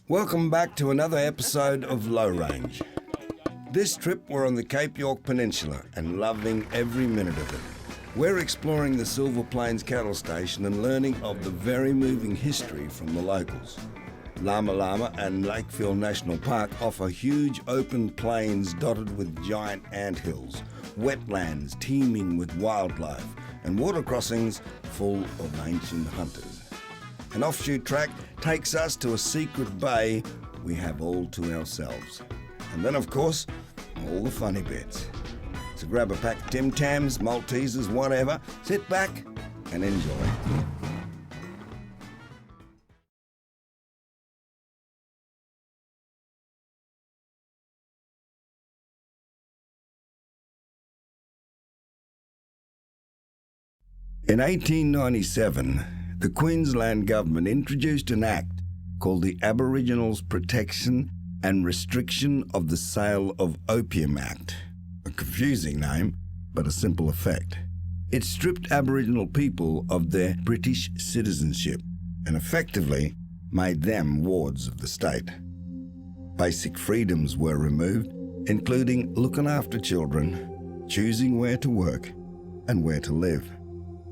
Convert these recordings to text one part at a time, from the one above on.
Welcome back to another episode of Low Range. This trip we're on the Cape York Peninsula and loving every minute of it. We're exploring the Silver Plains cattle station and learning of the very moving history from the locals. Lama Lama and Lakefield National Park offer huge open plains dotted with giant anthills, wetlands teeming with wildlife, and water crossings full of ancient hunters. An offshoot track takes us to a secret bay we have all to ourselves. And then, of course, all the funny bits. So grab a pack of Tim Tams, Maltesers, whatever, sit back and enjoy. In 1897, the Queensland government introduced an act called the Aboriginals Protection and Restriction of the Sale of Opium Act. A confusing name, but a simple effect. It stripped Aboriginal people of their British citizenship and effectively made them wards of the state. Basic freedoms were removed, including looking after children, choosing where to work and where to live.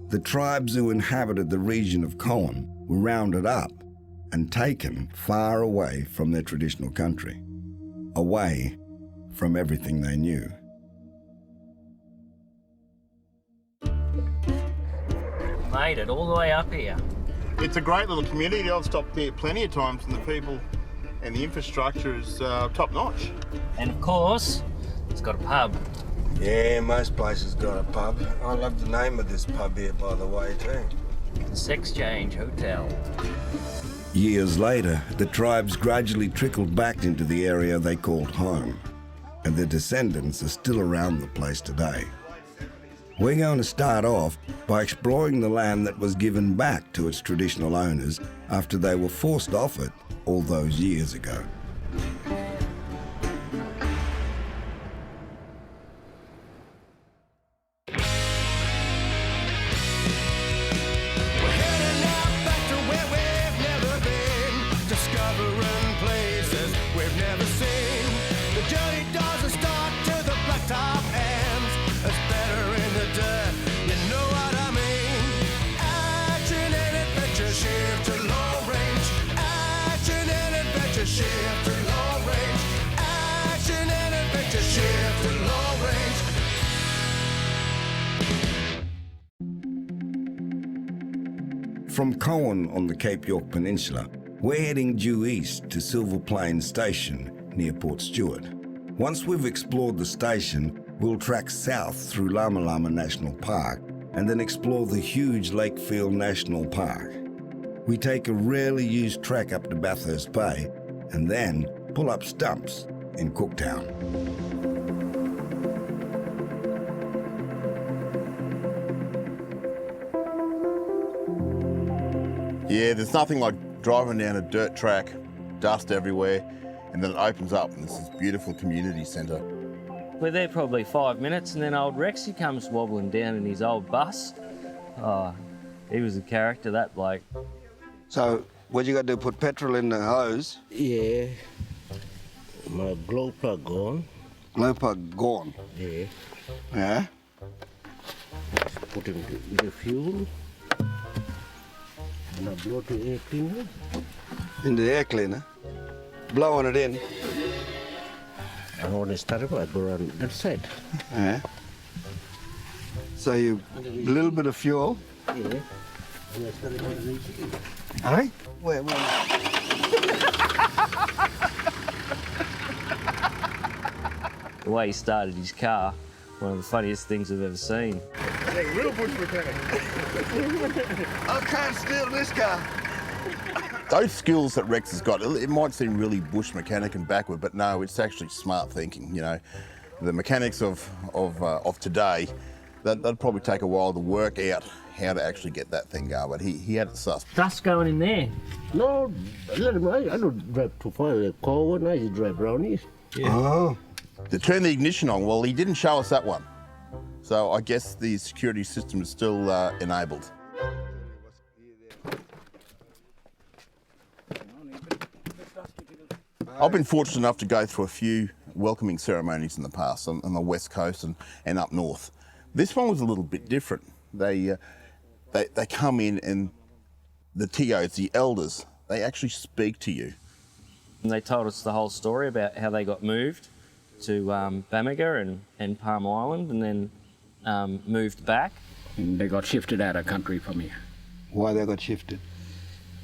The tribes who inhabited the region of Cowan were rounded up and taken far away from their traditional country, away from everything they knew. Made it all the way up here. It's a great little community. I've stopped here plenty of times and the people and the infrastructure is top notch. And of course, it's got a pub. Yeah, most places got a pub. I love the name of this pub here, by the way, too. The Sex Change Hotel. Years later, the tribes gradually trickled back into the area they called home, and their descendants are still around the place today. We're going to start off by exploring the land that was given back to its traditional owners after they were forced off it all those years ago. From Cowan on the Cape York Peninsula, we're heading due east to Silver Plains Station near Port Stewart. Once we've explored the station, we'll track south through Lama Lama National Park and then explore the huge Lakefield National Park. We take a rarely used track up to Bathurst Bay and then pull up stumps in Cooktown. Yeah, there's nothing like driving down a dirt track, dust everywhere, and then it opens up and there's this beautiful community centre. We're there probably 5 minutes and then old Rexy comes wobbling down in his old bus. Oh, he was a character, that bloke. So, what you got to do, put petrol in the hose? Yeah. My glow plug gone. Glow plug gone? Yeah. Yeah? Put in the fuel. And I blow to air cleaner. In the air cleaner? Blowing it in? And when I start up, I go around that side. Yeah. So you, a little bit of fuel? Yeah. And I start it on the engine. Aye? Where? The way he started his car, one of the funniest things I've ever seen. Yeah, real bush mechanic. I can't steal this car. Those skills that Rex has got, it might seem really bush mechanic and backward, but no, it's actually smart thinking, you know. The mechanics of today, that'd probably take a while to work out how to actually get that thing going, but he had it sussed. Dust going in there. No, I don't drive too far. The car one, I just drive around here. Yeah. Oh. To turn the ignition on, well, he didn't show us that one. So I guess the security system is still enabled. I've been fortunate enough to go through a few welcoming ceremonies in the past on the west coast and up north. This one was a little bit different. They come in and the TOs, the elders, they actually speak to you. And they told us the whole story about how they got moved to Bamaga and Palm Island and then moved back. And they got shifted out of country from here. Why they got shifted?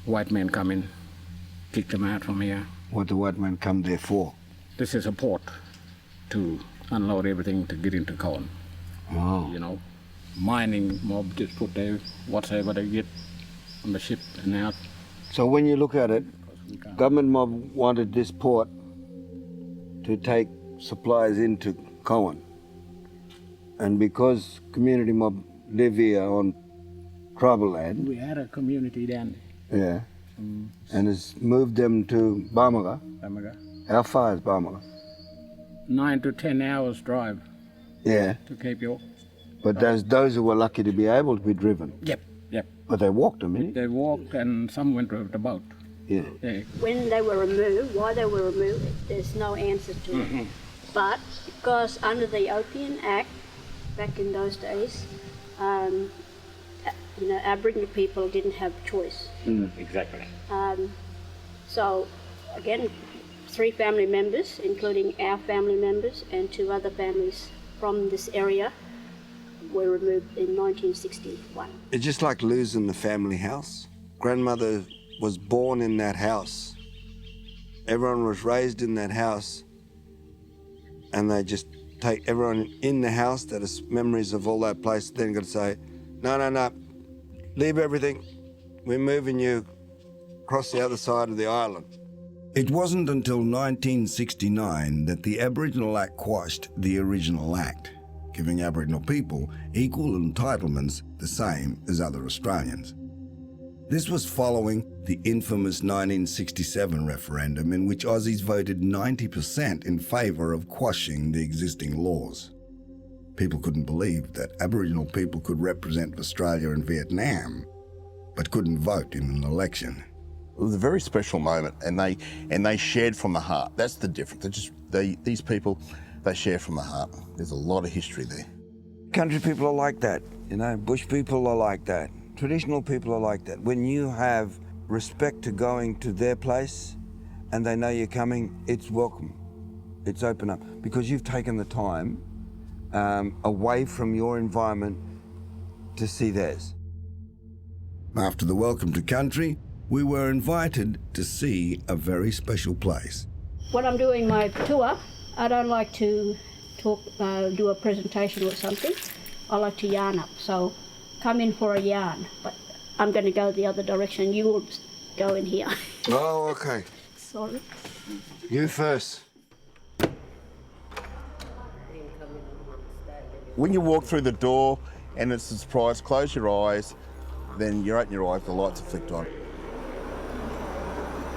White men come in, kick them out from here. What the white men come there for? This is a port to unload everything to get into Cowan. Oh. You know, mining mob just put their whatever they get on the ship and out. So when you look at it, government mob wanted this port to take supplies into Cowan. And because community mob live here on tribal land. We had a community down there. Yeah. And it's moved them to Bamaga. Bamaga. How far is Bamaga? 9 to 10 hours drive. Yeah. To Cape York. But there's those who were lucky to be able to be driven. Yep. But they walked them, innit? They walked and some went with the boat. Yeah. When they were removed, why they were removed, there's no answer to it. But because under the Opium Act, back in those days, Aboriginal people didn't have choice. Exactly. So, again, 3 family members, including our family members and 2 other families from this area, were removed in 1961. It's just like losing the family house. Grandmother was born in that house. Everyone was raised in that house. And they just take everyone in the house that has memories of all that place, then got to say, no, leave everything. We're moving you across the other side of the island. It wasn't until 1969 that the Aboriginal Act quashed the original act, giving Aboriginal people equal entitlements the same as other Australians. This was following the infamous 1967 referendum in which Aussies voted 90% in favour of quashing the existing laws. People couldn't believe that Aboriginal people could represent Australia and Vietnam, but couldn't vote in an election. It was a very special moment, and they shared from the heart. That's the difference. These people, they share from the heart. There's a lot of history there. Country people are like that, bush people are like that. Traditional people are like that. When you have respect to going to their place and they know you're coming, it's welcome. It's open up because you've taken the time away from your environment to see theirs. After the welcome to country, we were invited to see a very special place. When I'm doing my tour, I don't like to do a presentation or something. I like to yarn up. So come in for a yarn, but I'm going to go the other direction. You will go in here. Oh, okay. Sorry. You first. When you walk through the door and it's a surprise, close your eyes, then you open your eyes, the lights are flicked on.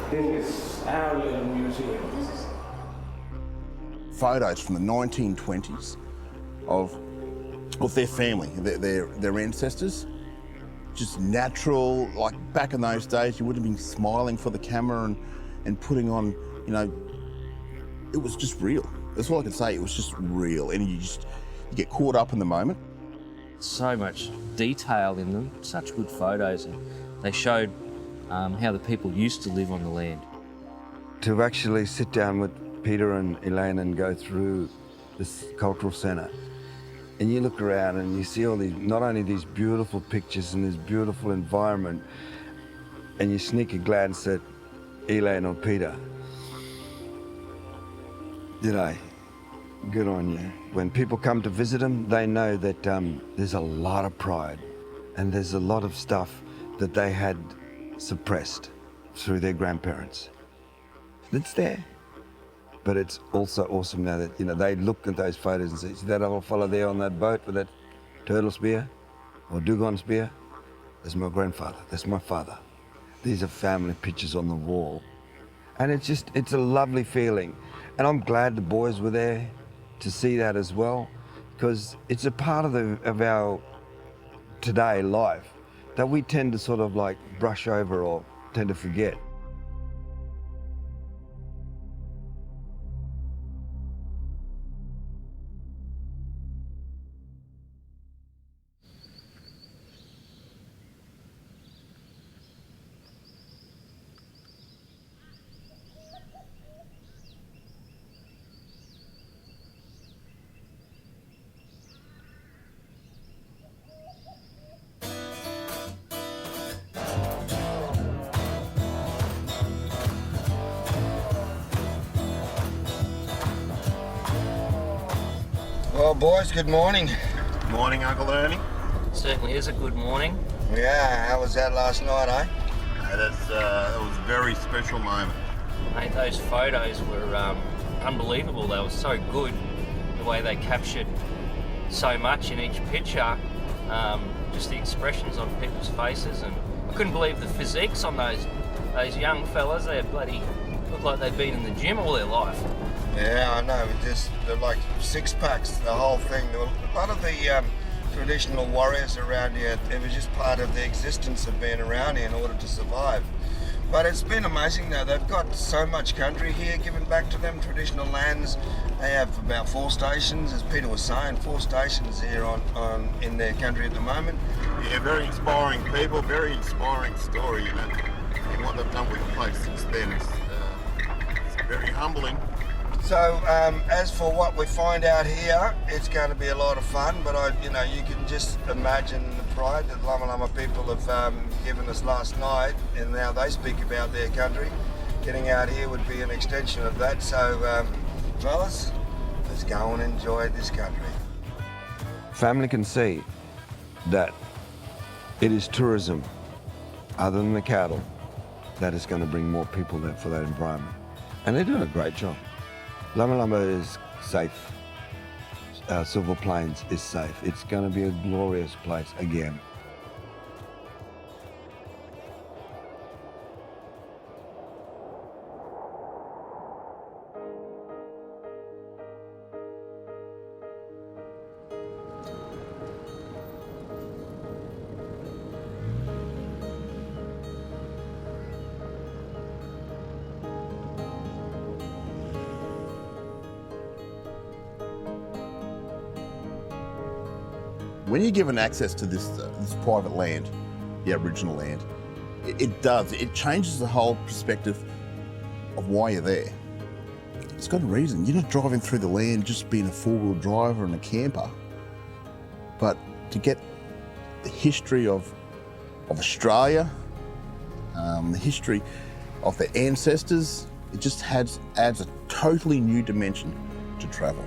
This is our little museum. Photos from the 1920s of their family, their ancestors. Just natural, like back in those days, you would have been smiling for the camera and putting on, it was just real. That's all I can say, it was just real. And you get caught up in the moment. So much detail in them, such good photos. And they showed how the people used to live on the land. To actually sit down with Peter and Elaine and go through this cultural centre, and you look around and you see all these, not only these beautiful pictures and this beautiful environment, and you sneak a glance at Elaine or Peter. Good on you. When people come to visit them, they know that there's a lot of pride and there's a lot of stuff that they had suppressed through their grandparents. It's there. But it's also awesome now that, they look at those photos and say, see that old fella there on that boat with that turtle spear or dugong spear? That's my grandfather, that's my father. These are family pictures on the wall. And it's a lovely feeling. And I'm glad the boys were there to see that as well, because it's a part of our today life that we tend to sort of like brush over or tend to forget. Well, boys, good morning. Morning, Uncle Ernie. Certainly is a good morning. Yeah, how was that last night, eh? That was a very special moment. Mate, those photos were unbelievable. They were so good, the way they captured so much in each picture. Just the expressions on people's faces, and I couldn't believe the physiques on those young fellas. They bloody looked like they'd been in the gym all their life. Yeah, I know. They're like six packs, the whole thing. There were a lot of the traditional warriors around here. It was just part of the existence of being around here in order to survive. But it's been amazing though. They've got so much country here given back to them, traditional lands. They have about 4 stations, as Peter was saying, 4 stations here in their country at the moment. Yeah, very inspiring people, very inspiring story, you know. And what they've done with the place since then is very humbling. So as for what we find out here, it's going to be a lot of fun, but you can just imagine the pride that Lama Lama people have given us last night, and now they speak about their country. Getting out here would be an extension of that. So fellas, let's go and enjoy this country. Family can see that it is tourism, other than the cattle, that is going to bring more people there for that environment. And they're doing a great job. Lama Lama is safe. Silver Plains is safe. It's going to be a glorious place again. When you're given access to this private land, the Aboriginal land, it changes the whole perspective of why you're there. It's got a reason. You're not driving through the land just being a four-wheel driver and a camper, but to get the history of Australia, the history of the ancestors, it just adds a totally new dimension to travel.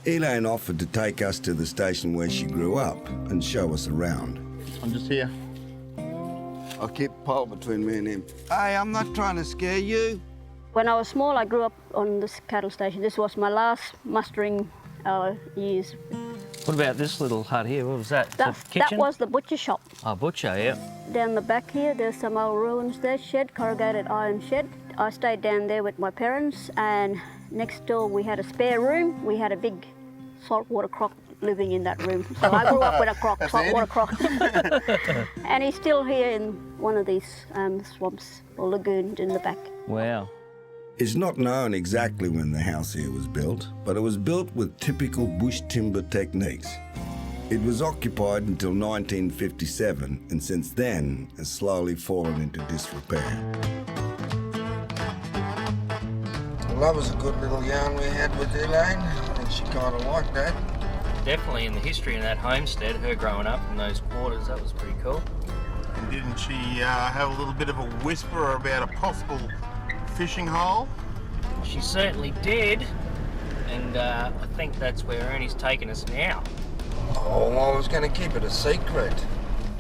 Elaine offered to take us to the station where she grew up and show us around. I'm just here. I'll keep a pole between me and him. Hey, I'm not trying to scare you. When I was small, I grew up on this cattle station. This was my last mustering years. What about this little hut here? What was that? The kitchen? That was the butcher shop. Oh, butcher, yeah. Down the back here, there's some old ruins there, shed, corrugated iron shed. I stayed down there with my parents, and next door we had a spare room. We had a big saltwater croc living in that room. So I grew up with a croc, saltwater croc. And he's still here in one of these swamps or lagoons in the back. Wow. It's not known exactly when the house here was built, but it was built with typical bush timber techniques. It was occupied until 1957, and since then has slowly fallen into disrepair. Well, that was a good little yarn we had with Elaine. I think she kind of liked that. Definitely in the history of that homestead, her growing up in those quarters, that was pretty cool. And didn't she have a little bit of a whisper about a possible fishing hole? She certainly did, and I think that's where Ernie's taking us now. Oh, I was going to keep it a secret.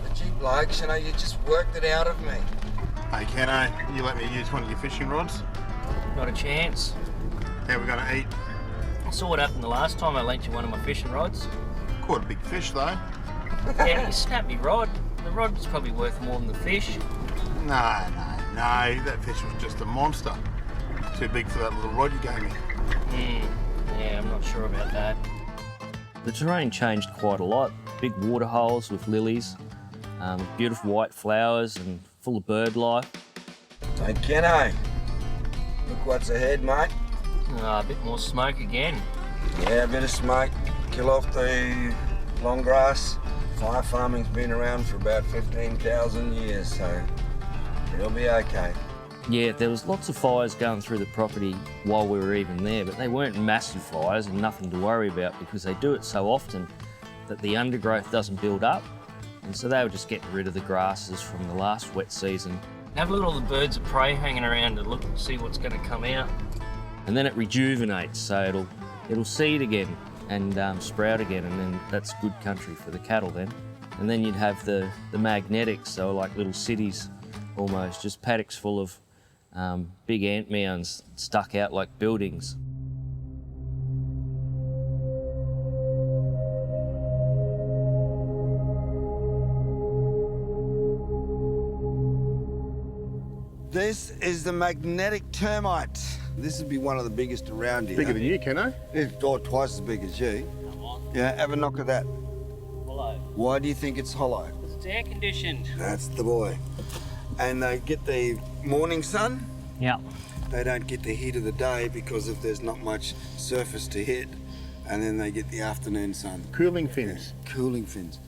But you blokes, you just worked it out of me. Hey, Kenno, you let me use one of your fishing rods? Not a chance. How are we going to eat? I saw what happened the last time I lent you one of my fishing rods. Quite a big fish, though. Yeah, you snapped me rod. The rod's probably worth more than the fish. No. That fish was just a monster. Too big for that little rod you gave me. Yeah, I'm not sure about that. The terrain changed quite a lot. Big water holes with lilies, beautiful white flowers and full of bird life. Hey, Kenno, look what's ahead, mate. A bit more smoke again. Yeah, a bit of smoke, kill off the long grass. Fire farming's been around for about 15,000 years, so it'll be okay. Yeah, there was lots of fires going through the property while we were even there, but they weren't massive fires and nothing to worry about because they do it so often that the undergrowth doesn't build up. And so they were just getting rid of the grasses from the last wet season. Have a look at all the birds of prey hanging around to look and see what's going to come out. And then it rejuvenates, so it'll seed again and sprout again, and then that's good country for the cattle then. And then you'd have the magnetics, so like little cities almost, just paddocks full of big ant mounds stuck out like buildings. This is the magnetic termite. This would be one of the biggest around here. Bigger than you, Kenno? It's twice as big as you. Yeah, have a knock at that. Hollow. Why do you think it's hollow? Because it's air conditioned. That's the boy. And they get the morning sun. Yeah. They don't get the heat of the day because there's not much surface to hit. And then they get the afternoon sun. Cooling fins. Cooling fins.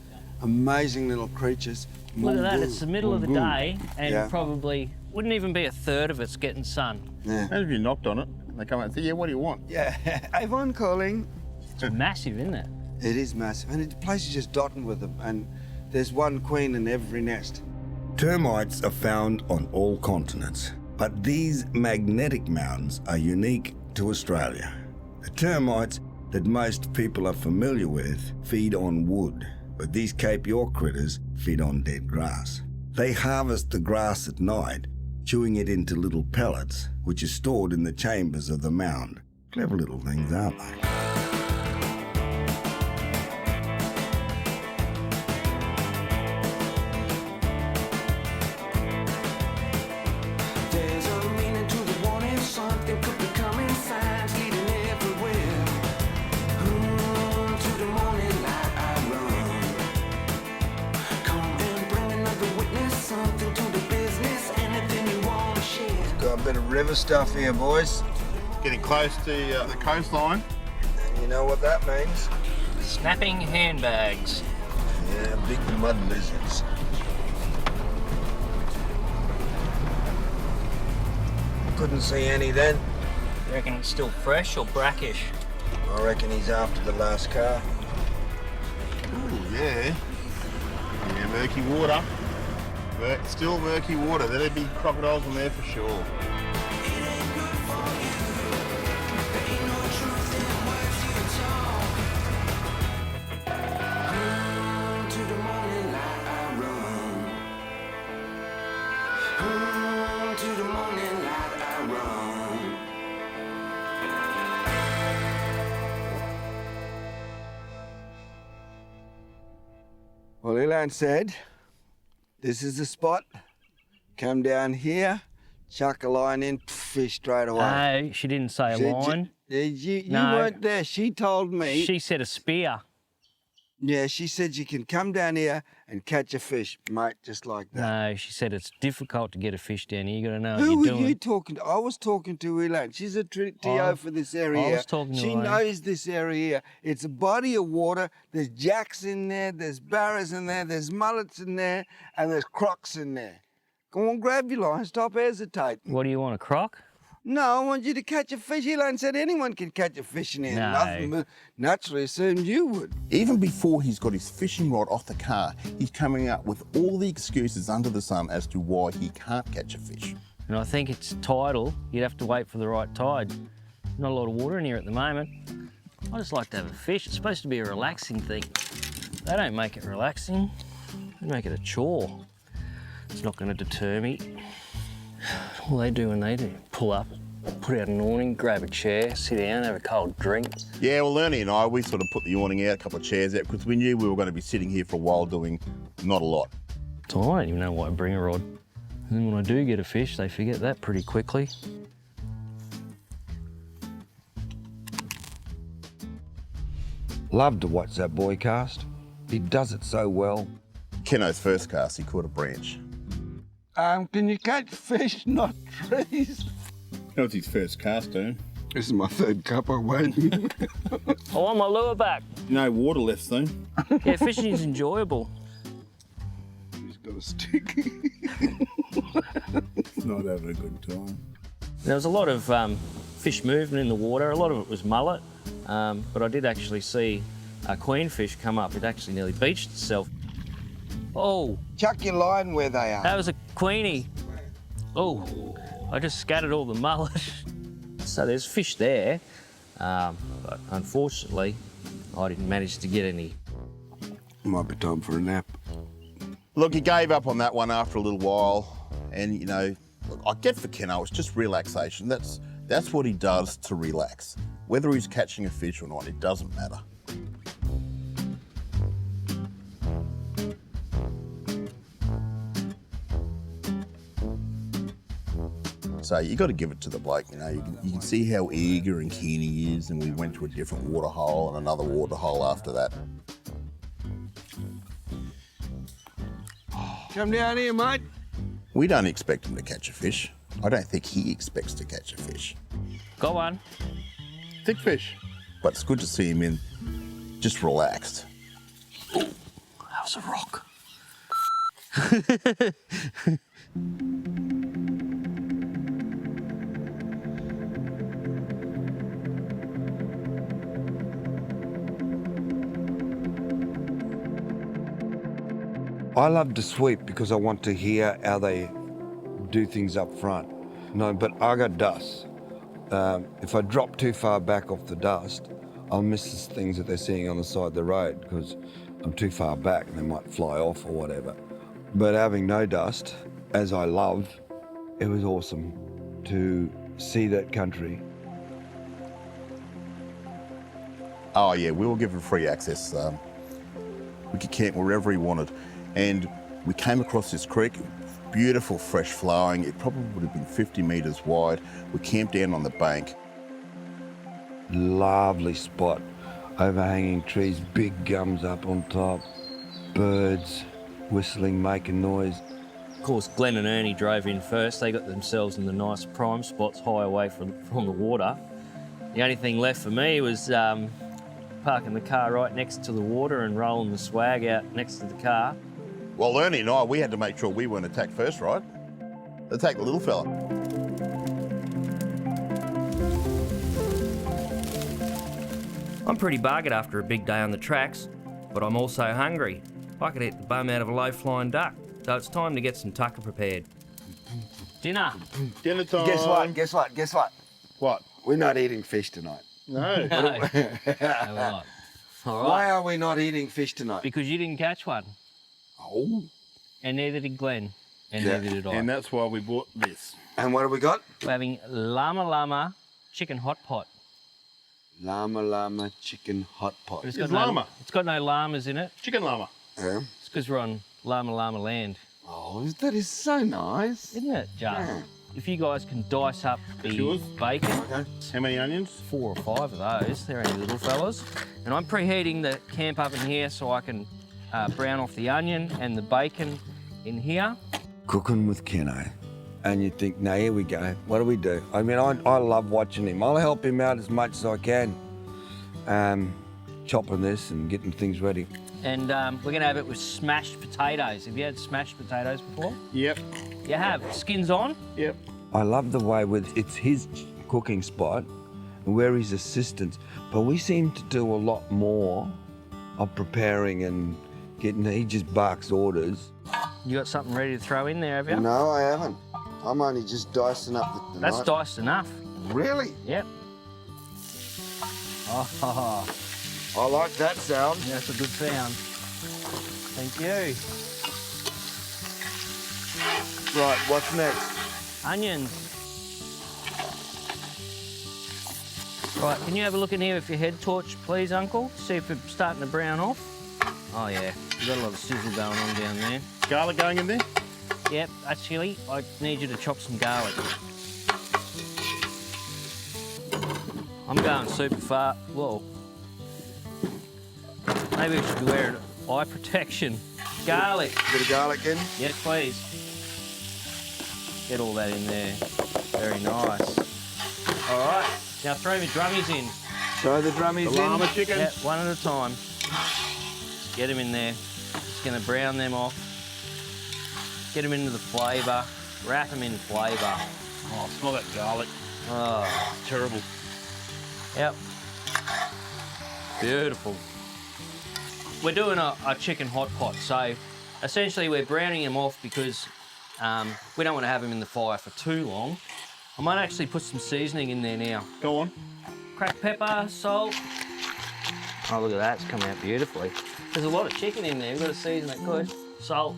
Amazing little creatures. Look at that, it's the middle of the day and Yeah. probably wouldn't even be a third of it's getting sun. Yeah. Imagine if you knocked on it and they come out and say, yeah, what do you want? Yeah. Avon calling. It's massive, isn't it? It is massive, and the place is just dotted with them, and there's one queen in every nest. Termites are found on all continents, but these magnetic mounds are unique to Australia. The termites that most people are familiar with feed on wood, but these Cape York critters feed on dead grass. They harvest the grass at night, chewing it into little pellets, which are stored in the chambers of the mound. Clever little things, aren't they? There's a meaning to the warning, something could be coming, signs leading everywhere. To the morning light I run. Come and bring another witness, something to the business, anything you want to share. Got a bit of river stuff here, boys. Getting close to the coastline. And you know what that means? Snapping handbags. Yeah, big mud lizards. Couldn't see any then. You reckon it's still fresh or brackish? I reckon he's after the last car. Ooh, yeah. Yeah, murky water. Still murky water. There'd be crocodiles in there for sure. To the morning light I run. To the morning light I run. Well, Elan said, this is the spot. Come down here, chuck a line in, fish straight away. No, she didn't say a She- line. You No. weren't there. She told me. She said a spear. Yeah, she said you can come down here and catch a fish, mate, just like that. No, she said it's difficult to get a fish down here. You got to know Who what were you're doing. you talking to? I was talking to Elan. She's a TO I- for this area. I was talking to She Elaine. knows this area here. It's a body of water. There's jacks in there, there's barras in there, there's mullets in there, and there's crocs in there. Go on, grab your line, stop hesitating. What do you want, a croc? No, I want you to catch a fish. Elan said anyone can catch a fish in here. No. Nothing but naturally assumed you would. Even before he's got his fishing rod off the car, he's coming up with all the excuses under the sun as to why he can't catch a fish. And I think it's tidal. You'd have to wait for the right tide. Not a lot of water in here at the moment. I just like to have a fish. It's supposed to be a relaxing thing. They don't make it relaxing. They make it a chore. It's not going to deter me. All they do when they do, pull up, put out an awning, grab a chair, sit down, have a cold drink. Yeah, well, Ernie and I, we sort of put the awning out, a couple of chairs out, because we knew we were going to be sitting here for a while doing not a lot. So I don't even know why I bring a rod. And then when I do get a fish, they forget that pretty quickly. Love to watch that boy cast. He does it so well. Kenno's first cast, he caught a branch. Can you catch fish, not trees? That was his first cast, eh? This is my third cup, I'm waiting. I want my lure back. No water left soon. Yeah, fishing is enjoyable. He's got a stick. Not having a good time. There was a lot of fish movement in the water. A lot of it was mullet, but I did actually see a queenfish come up. It actually nearly beached itself. Oh, Chuck your line where they are. that was a queenie. Oh, I just scattered all the mullet. So there's fish there, but unfortunately, I didn't manage to get any. Might be time for a nap. Look, he gave up on that one after a little while, and you know, look, I get for Kenno, it's just relaxation. That's what he does to relax. Whether he's catching a fish or not, it doesn't matter. So you got to give it to the bloke, you know. You can see how eager and keen he is, and we went to a different water hole and another water hole after that. Come down here, mate. We don't expect him to catch a fish. I don't think he expects to catch a fish. Got one. Thick fish. But it's good to see him in just relaxed. That was a rock. I love to sweep because I want to hear how they do things up front. No, but I got dust. If I drop too far back off the dust, I'll miss the things that they're seeing on the side of the road because I'm too far back and they might fly off or whatever. But having no dust, as I love, it was awesome to see that country. Oh yeah, we were given free access. We could camp wherever he wanted. And we came across this creek, beautiful fresh flowing. It probably would have been 50 metres wide. We camped down on the bank. Lovely spot, overhanging trees, big gums up on top, birds whistling, making noise. Of course, Glen and Ernie drove in first. They got themselves in the nice prime spots, high away from the water. The only thing left for me was parking the car right next to the water and rolling the swag out next to the car. Well, Ernie and I, we had to make sure we weren't attacked first, right? Attack the little fella. I'm pretty buggered after a big day on the tracks, but I'm also hungry. I could eat the bum out of a low-flying duck, so it's time to get some tucker prepared. Dinner. Dinner time. Guess what? What? We're not eating fish tonight. No. No. All right. Why are we not eating fish tonight? Because you didn't catch one. Oh. And neither did Glen. And Yeah. neither did I. And that's why we bought this. And what have we got? We're having llama chicken hot pot. Llama chicken hot pot. But It's llama. It's got no llamas in it. Chicken llama. Yeah. It's because we're on llama land. Oh, that is so nice. Isn't it, Jar? Yeah. If you guys can dice up the Yours? bacon, Okay. How many onions? 4 or 5 of those. They're only little fellas. And I'm preheating the camp oven here so I can brown off the onion and the bacon in here. Cooking with Kenno. And you think, now here we go. What do we do? I mean, I love watching him. I'll help him out as much as I can. Chopping this and getting things ready. And we're going to have it with smashed potatoes. Have you had smashed potatoes before? Yep. You have. Skins on? Yep. I love the way it's his cooking spot and we're his assistants, but we seem to do a lot more of preparing and he just barks orders. You got something ready to throw in there, have you? No, I haven't. I'm only just dicing up the That's knife. diced enough. Really? Yep. Oh, I like that sound. that's a good sound. Thank you. Right, what's next? Onions. Right, can you have a look in here with your head torch, please, Uncle? See if it's starting to brown off. Oh, yeah. You've got a lot of sizzle going on down there. Garlic going in there? Yep, actually, I need you to chop some garlic. I'm going super far. Whoa. Maybe we should be wearing eye protection. Garlic. Bit of garlic in. Yes, please. Get all that in there. Very nice. All right. Now throw the drummies in. Throw the drummies The llama in. chicken. Yeah, one at a time. Just get them in there. Just gonna brown them off. Get them into the flavour. Wrap them in flavour. Oh, smell that garlic. Oh, Terrible. yep. Beautiful. We're doing a chicken hot pot, so essentially we're browning them off because we don't want to have them in the fire for too long. I might actually put some seasoning in there now. Go on. Cracked pepper, salt. Oh, look at that, it's coming out beautifully. There's a lot of chicken in there, we've got to season it good. Salt.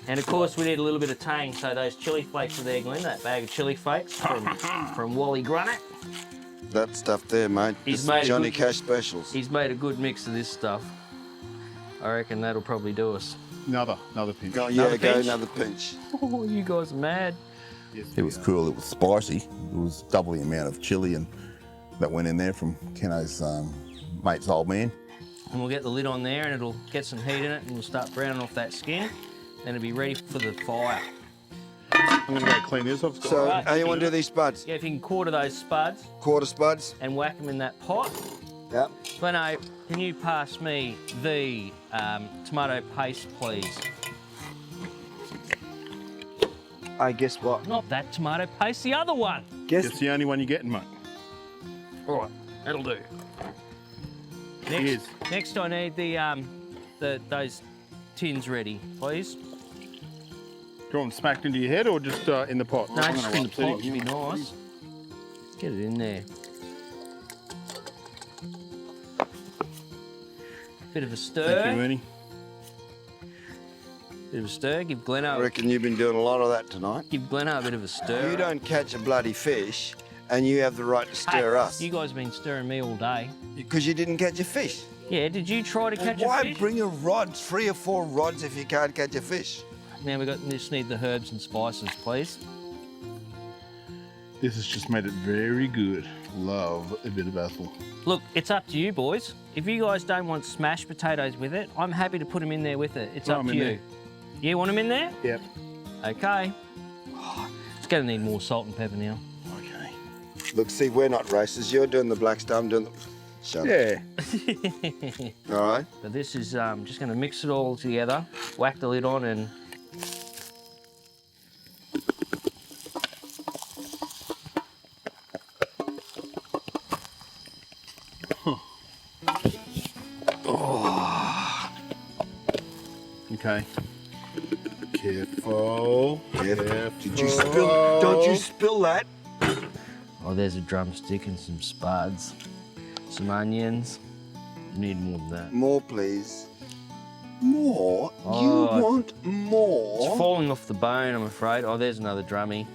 And of course we need a little bit of tang, so those chilli flakes are there, Glenn, that bag of chilli flakes from Wally Grunnett. That stuff there, mate. He's It's made a Johnny good- Cash specials. He's made a good mix of this stuff. I reckon that'll probably do us. Another pinch. Go, Another yeah, go pinch? another pinch. Oh, you guys are mad. It was cool. It was spicy. It was double the amount of chili and that went in there from Kenno's mate's old man. And we'll get the lid on there and it'll get some heat in it and we'll start browning off that skin. Then it'll be ready for the fire. I'm gonna go clean this off. So, Right. how you want to do these spuds? Yeah, if you can quarter those spuds Quarter spuds? and whack them in that pot. Yep. Gleno, can you pass me the tomato paste, please? I guess what? Not that tomato paste, the other one. Guess It's the only one you're getting, mate. All right, that'll do. Cheers. Next I need those tins ready, please. Do you want them smacked into your head or just in the pot? No, just in the pot would be nice. Get it in there. Bit of a stir. Thank you, Ernie. Bit of a stir. Give I Gleno reckon you've been doing a lot of that tonight. a bit of a stir. You don't catch a bloody fish and you have the right to stir us. You guys have been stirring me all day. Because you didn't catch a fish. Yeah, did you try to catch a Why fish? bring a rod, 3 or 4 rods if you can't catch a fish? Now just need the herbs and spices, please. This has just made it very good. Love a bit of basil. Look, it's up to you, boys. If you guys don't want smashed potatoes with it, I'm happy to put them in there with it. It's Throw up 'em to in you. there. You want them in there? Yep. Okay. It's going to need more salt and pepper now. Okay. Look, see, we're not racist. You're doing the black stuff, I'm doing the... Shut Yeah. up. All right? But this is just going to mix it all together, whack the lid on and... Okay. Careful. Did you spill... Don't you spill that. Oh, there's a drumstick and some spuds, some onions. Need more than that. More, please. More? Oh, You want more? It's falling off the bone, I'm afraid. Oh, there's another drummy.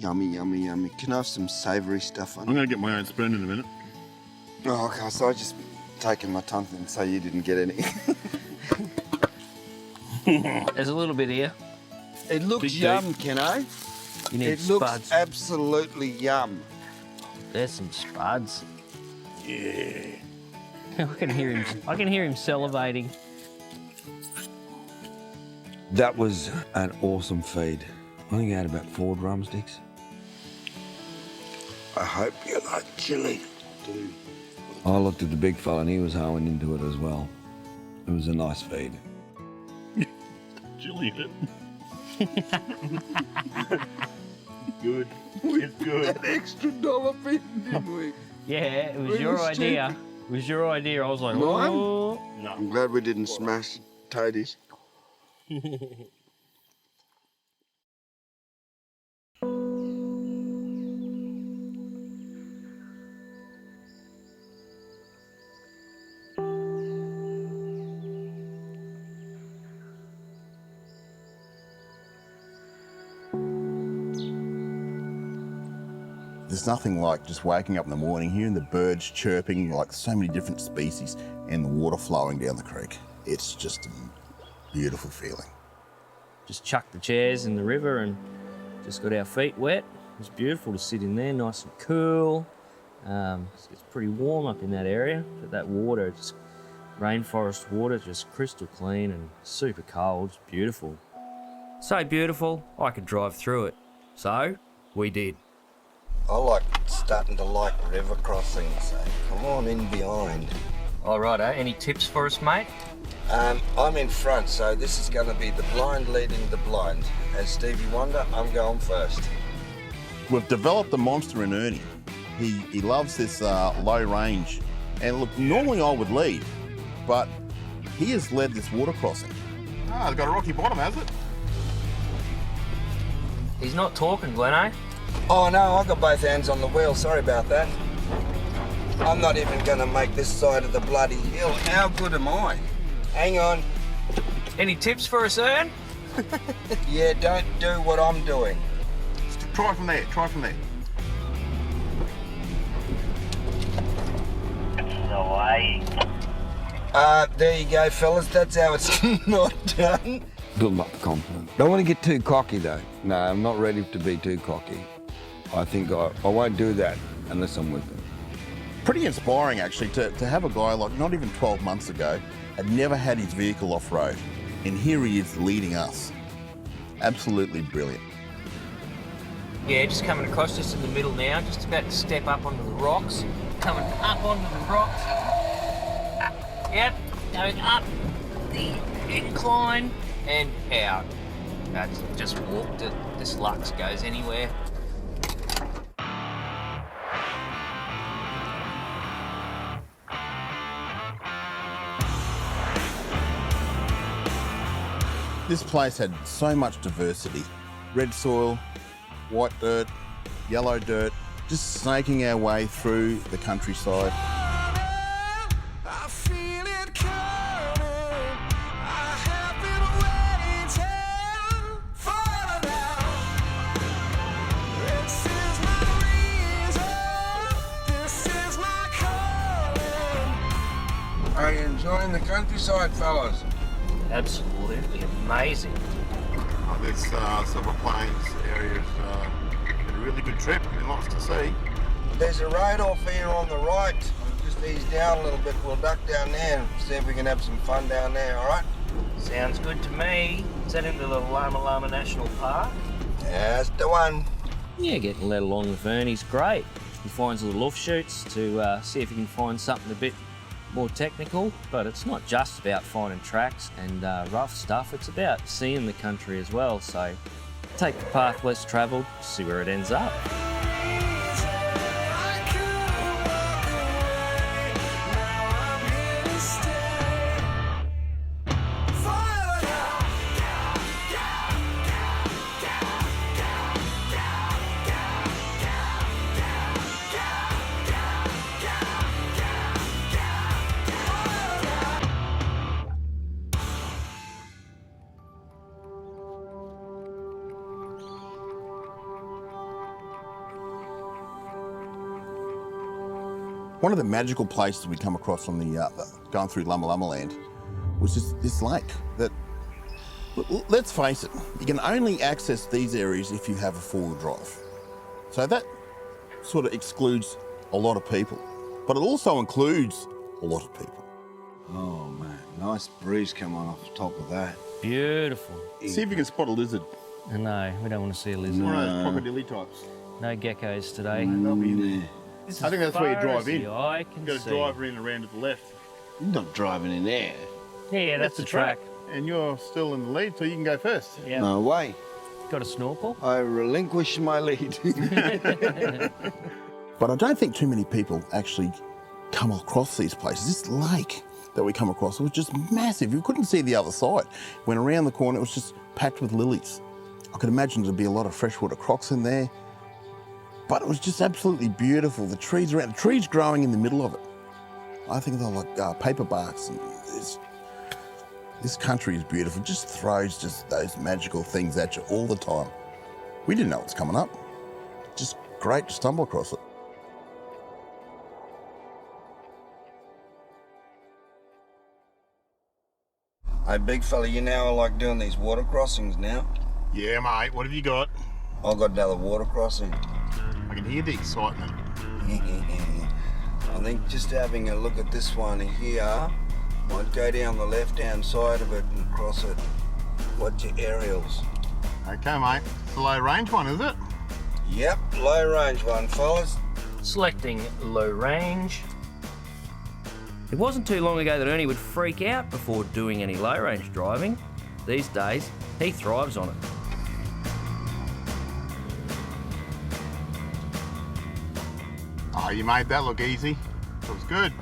Yummy, yummy, yummy. Can I have some savoury stuff on I'm it? going to get my own spoon in a minute. Oh, okay, so I just taken my tongue and say you didn't get any. There's a little bit here. It looks Big yum, Kenno. You need It looks spuds. absolutely yum. There's some spuds. Yeah. I can hear him salivating. That was an awesome feed. I think I had about 4 drumsticks. I hope you like chili. I looked at the big fella and he was hoeing into it as well. It was a nice feed. Chili in it. Good. It's good. Extra dollar feed, didn't we? Yeah, it was It your was idea. It was your idea. I was like, Mine? oh. I'm glad we didn't smash toadies. There's nothing like just waking up in the morning, hearing the birds chirping, like so many different species, and the water flowing down the creek. It's just a beautiful feeling. Just chucked the chairs in the river and just got our feet wet. It was beautiful to sit in there, nice and cool. It's pretty warm up in that area, but that water, just rainforest water, just crystal clean and super cold. It's beautiful. So beautiful, I could drive through it. So, we did. Starting to like river crossings, so come on in behind. All right, any tips for us, mate? I'm in front, so this is going to be the blind leading the blind. As Stevie Wonder, I'm going first. We've developed a monster in Ernie. He loves this low range. And look, normally I would lead, but he has led this water crossing. Ah, it's got a rocky bottom, has it? He's not talking, Gleno. Oh no, I got both hands on the wheel, sorry about that. I'm not even going to make this side of the bloody hill. How good am I? Hang on. Any tips for us, Ern? Yeah, don't do what I'm doing. Try from there, try from there. No way. There you go, fellas. That's how it's not done. Build up confidence. Don't want to get too cocky though. No, I'm not ready to be too cocky. I think I won't do that unless I'm with them. Pretty inspiring actually to have a guy like not even 12 months ago had never had his vehicle off-road, and here he is leading us. Absolutely brilliant. Yeah, just coming across just in the middle now, just about to step up onto the rocks. Coming up onto the rocks. Yep, going up the incline and out. That's just walked it. This Lux goes anywhere. This place had so much diversity. Red soil, white dirt, yellow dirt, just snaking our way through the countryside. I feel it coming. I have been waiting for now. This is my reason. This is my calling. Are you enjoying the countryside, fellas? Absolutely amazing. This Silver Plains area is a really good trip. Been lots to see. There's a road off here on the right. Just ease down a little bit. We'll duck down there and see if we can have some fun down there, all right? Sounds good to me. Is that into the Llama Llama National Park? That's the one. Yeah, getting let along with Ernie's great. He finds little offshoots to see if he can find something a bit more technical, but it's not just about finding tracks and rough stuff, it's about seeing the country as well, so take the path less travelled, see where it ends up. One of the magical places we come across on the going through Llama Llama land was just this lake that, let's face it, you can only access these areas if you have a four-wheel drive. So that sort of excludes a lot of people, but it also includes a lot of people. Oh man, nice breeze coming off the top of that. Beautiful. See if you can spot a lizard. No, we don't want to see a lizard. One of those crocodile types. No geckos today. They'll be in there. I think that's where you drive in. The eye can You've got to see. drive in around to the left. You're not driving in there. Yeah, that's the track. And you're still in the lead, so you can go first. Yeah. No way. Got a snorkel? I relinquish my lead. But I don't think too many people actually come across these places. This lake that we come across was just massive. You couldn't see the other side. When around the corner, it was just packed with lilies. I could imagine there'd be a lot of freshwater crocs in there. But it was just absolutely beautiful. The trees around, the trees growing in the middle of it. I think they're like paper barks. And this country is beautiful. It just throws just those magical things at you all the time. We didn't know what's coming up. Just great to stumble across it. Hey, big fella, you now like doing these water crossings now? Yeah, mate. What have you got? I've got another water crossing. I can hear the excitement. I think just having a look at this one here, might go down the left-hand side of it and cross it. Watch your aerials. Okay, mate. It's the low range one, is it? Yep, low range one, fellas. Selecting low range. It wasn't too long ago that Ernie would freak out before doing any low range driving. These days, he thrives on it. Oh, you made that look easy. It was good.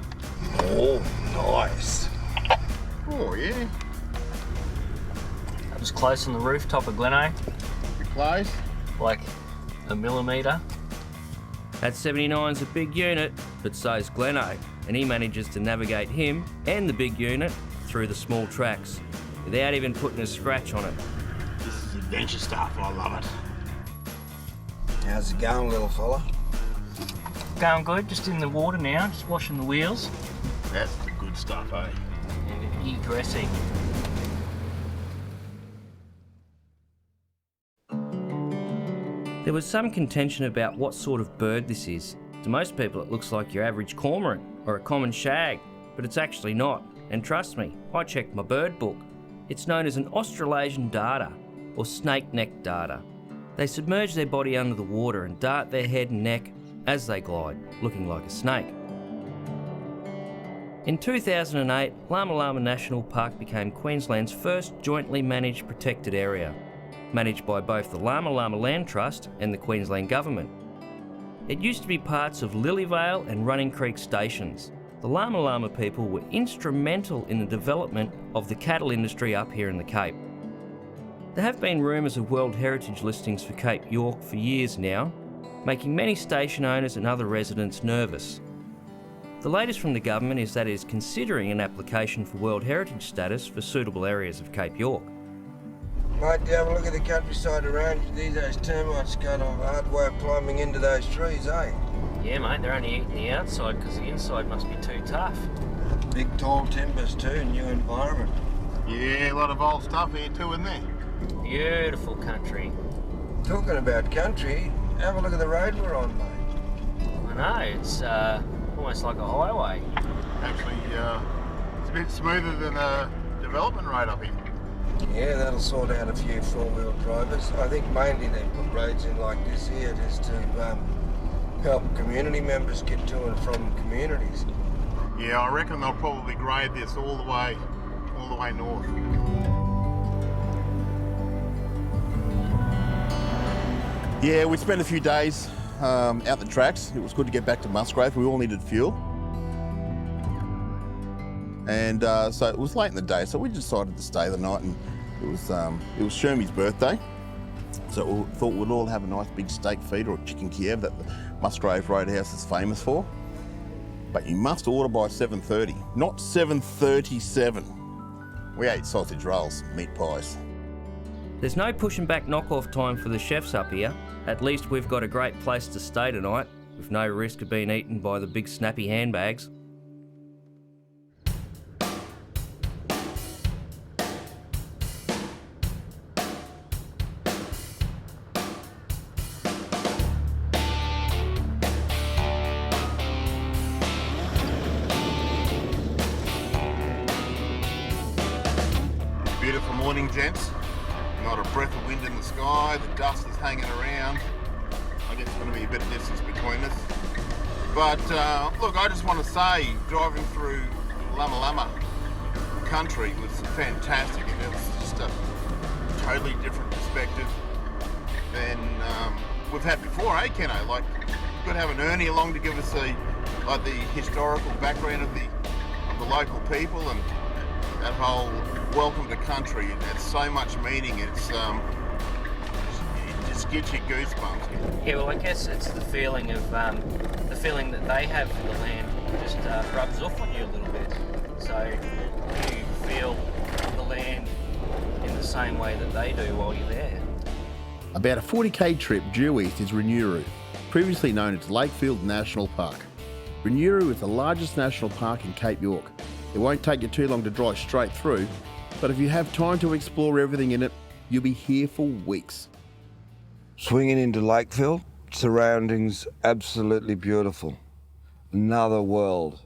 Oh, nice. Oh, yeah. That was close on the rooftop of Gleno, You're close. like a millimetre. That 79's a big unit, but so's Gleno, and he manages to navigate him and the big unit through the small tracks without even putting a scratch on it. This is adventure stuff. I love it. How's it going, little fella? Going good, just in the water now, just washing the wheels That's the good stuff, eh? and egressing. There was some contention about what sort of bird this is. To most people it looks like your average cormorant or a common shag, but it's actually not. And trust me, I checked my bird book. It's known as an Australasian darter, or snake-necked darter. They submerge their body under the water and dart their head and neck as they glide, looking like a snake. In 2008, Lama Lama National Park became Queensland's first jointly managed protected area, managed by both the Lama Lama Land Trust and the Queensland Government. It used to be parts of Lilyvale and Running Creek stations. The Lama Lama people were instrumental in the development of the cattle industry up here in the Cape. There have been rumours of World Heritage listings for Cape York for years now, making many station owners and other residents nervous. The latest from the government is that it is considering an application for World Heritage status for suitable areas of Cape York. Mate, you have a look at the countryside around you. These days termites got a hard way of climbing into those trees, eh? Yeah mate, they're only eating the outside because the inside must be too tough. Big tall timbers too, new environment. Yeah, a lot of old stuff here too, isn't there? Beautiful country. Talking about country, have a look at the road we're on, mate. I know, it's almost like a highway. Actually, it's a bit smoother than a development road up here. Yeah, that'll sort out a few four-wheel drivers. I think mainly they put roads in like this here just to help community members get to and from communities. Yeah, I reckon they'll probably grade this all the way north. Yeah, we spent a few days out the tracks. It was good to get back to Musgrave. We all needed fuel. And so it was late in the day, so we decided to stay the night, and it was Shermie's birthday. So we thought we'd all have a nice big steak feed or a chicken Kiev that the Musgrave Roadhouse is famous for. But you must order by 7:30, not 7:37. We ate sausage rolls, meat pies. There's no pushing back knock-off time for the chefs up here. At least we've got a great place to stay tonight, with no risk of being eaten by the big snappy handbags. Beautiful morning, gents. Not a breath of wind in the sky, the dust is hanging around. I guess there's going to be a bit of distance between us. But look, I just want to say, driving through Lama Lama country was fantastic. It was just a totally different perspective than we've had before, eh, Kenno? Like, we've got to have an Ernie along to give us the historical background of the local people, and that whole welcome to country. It has so much meaning. It's it just gives you goosebumps. Yeah, well, I guess it's the feeling of the feeling that they have for the land just rubs off on you a little bit. So you feel the land in the same way that they do while you're there. About a 40k trip due east is Reneuru, previously known as Lakefield National Park. Reneuru is the largest national park in Cape York. It won't take you too long to drive straight through, but if you have time to explore everything in it, you'll be here for weeks. Swinging into Lakefield, surroundings absolutely beautiful. Another world.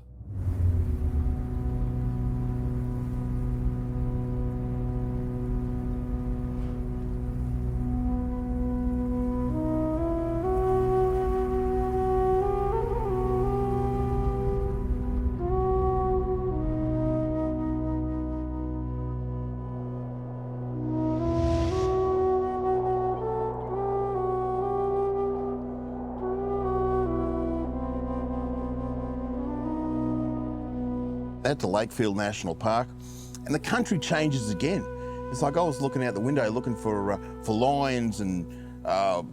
out to Lakefield National Park, and the country changes again. It's like I was looking out the window looking for lions and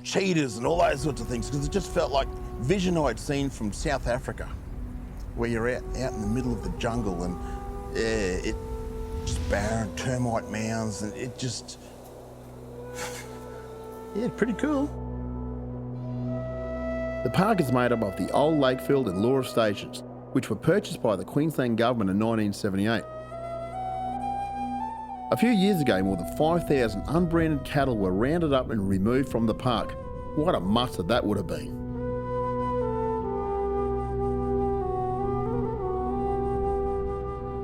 cheetahs and all those sorts of things, because it just felt like vision I'd seen from South Africa, where you're out in the middle of the jungle and it just barren termite mounds, and it just, yeah, pretty cool. The park is made up of the old Lakefield and Laura stations, which were purchased by the Queensland Government in 1978. A few years ago, more than 5,000 unbranded cattle were rounded up and removed from the park. What a muster that would have been.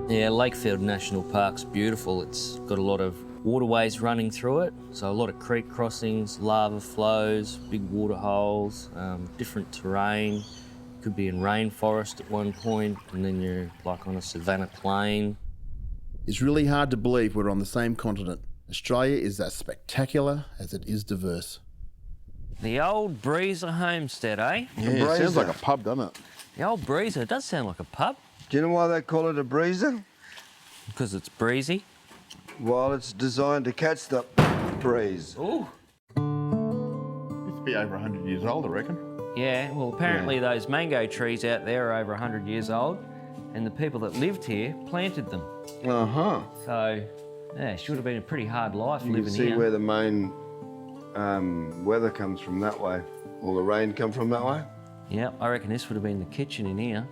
Yeah, Lakefield National Park's beautiful. It's got a lot of waterways running through it, so a lot of creek crossings, lava flows, big water holes, different terrain. Could be in rainforest at one point, and then you're like on a savanna plain. It's really hard to believe we're on the same continent. Australia is as spectacular as it is diverse. The old Breezer homestead, eh? Yeah, it sounds like a pub, doesn't it? The old Breezer, it does sound like a pub. Do you know why they call it a breezer? Because it's breezy. Well, it's designed to catch the breeze. Ooh. Used to be over 100 years old, I reckon. Yeah, well, apparently those mango trees out there are over 100 years old, and the people that lived here planted them. Uh-huh. So, yeah, it should have been a pretty hard life You living can see here. where the main weather comes from that way. All the rain come from that way. Yeah, I reckon this would have been the kitchen in here.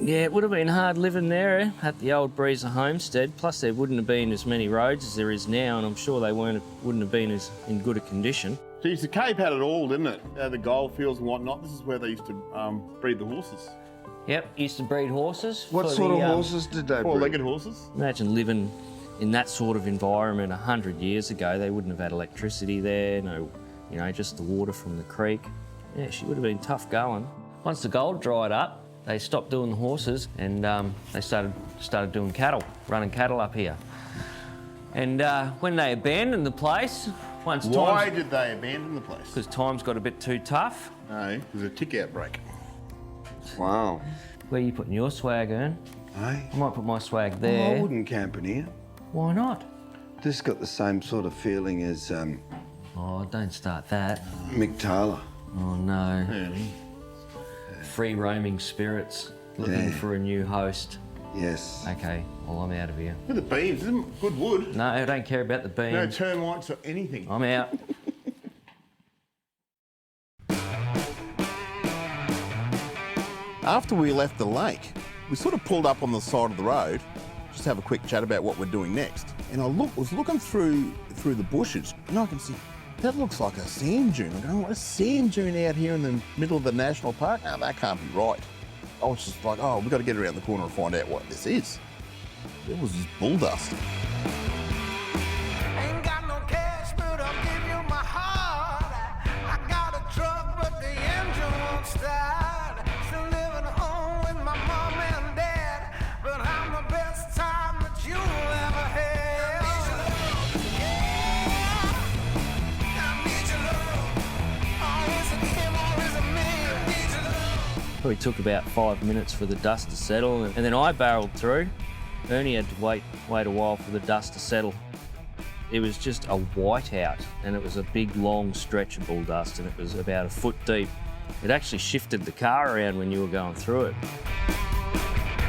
Yeah, it would have been hard living there at the old Breezer homestead. Plus, there wouldn't have been as many roads as there is now, and I'm sure they wouldn't have been as in good a condition. Geez, the Cape had it all, didn't it? The gold fields and whatnot. This is where they used to breed the horses. Yep, used to breed horses. What for sort the, of horses did they breed? Four-legged horses. Imagine living in that sort of environment 100 years ago. They wouldn't have had electricity there, no, you know, just the water from the creek. Yeah, she would have been tough going. Once the gold dried up, they stopped doing the horses and they started doing cattle, running cattle up here. And when they abandoned the place, Why did they abandon the place? Because times got a bit too tough. No, there's a tick outbreak. Wow. Where are you putting your swag, Ern? Hey? I might put my swag Oh, there. I wouldn't camp in here. Why not? This got the same sort of feeling as Oh, don't start that. Mick Taylor. Oh no. Free roaming spirits looking for a new host. Yes. Okay, well I'm out of here. Look at the beams, isn't good wood. No, I don't care about the beams. No termites or anything. I'm out. After we left the lake, we sort of pulled up on the side of the road, just to have a quick chat about what we're doing next. And I was looking through the bushes, and I can see that looks like a sand dune. I'm going, what, a sand dune out here in the middle of the national park? No, that can't be right. I was just like, oh, we've got to get around the corner and find out what this is. It was just bull dust. Ain't got no cash, but I'll give you my heart. I got a truck, but the engine won't start. Still living home with my mom and dad, but I'm the best time that you ever had. Yeah, I need your love. Or is it him or is it me? I need your love. Probably took about 5 minutes for the dust to settle, and then I barreled through. Ernie had to wait a while for the dust to settle. It was just a whiteout, and it was a big, long stretch of bull dust, and it was about a foot deep. It actually shifted the car around when you were going through it.